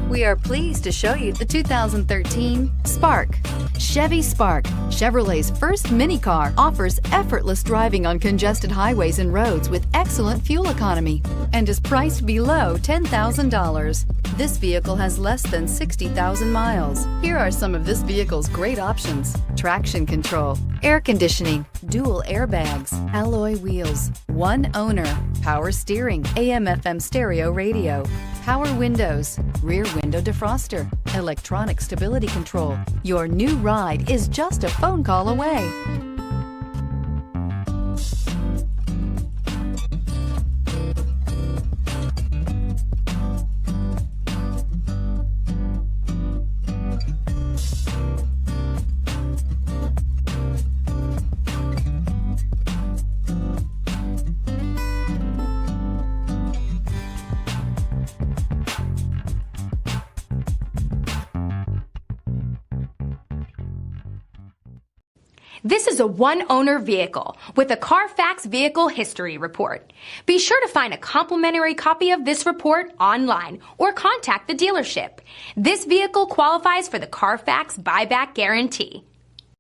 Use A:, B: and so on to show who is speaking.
A: We are pleased to show you the 2013 Spark. Chevy Spark, Chevrolet's first mini car, offers effortless driving on congested highways and roads with excellent fuel economy and is priced below $10,000. This vehicle has less than 60,000 miles. Here are some of this vehicle's great options: traction control, air conditioning, dual airbags, alloy wheels, one owner, power steering, AM/FM stereo radio, power windows, rear window defroster, electronic stability control. Your new ride is just a phone call away.
B: This is a one-owner vehicle with a Carfax Vehicle History Report. Be sure to find a complimentary copy of this report online or contact the dealership. This vehicle qualifies for the Carfax Buyback Guarantee.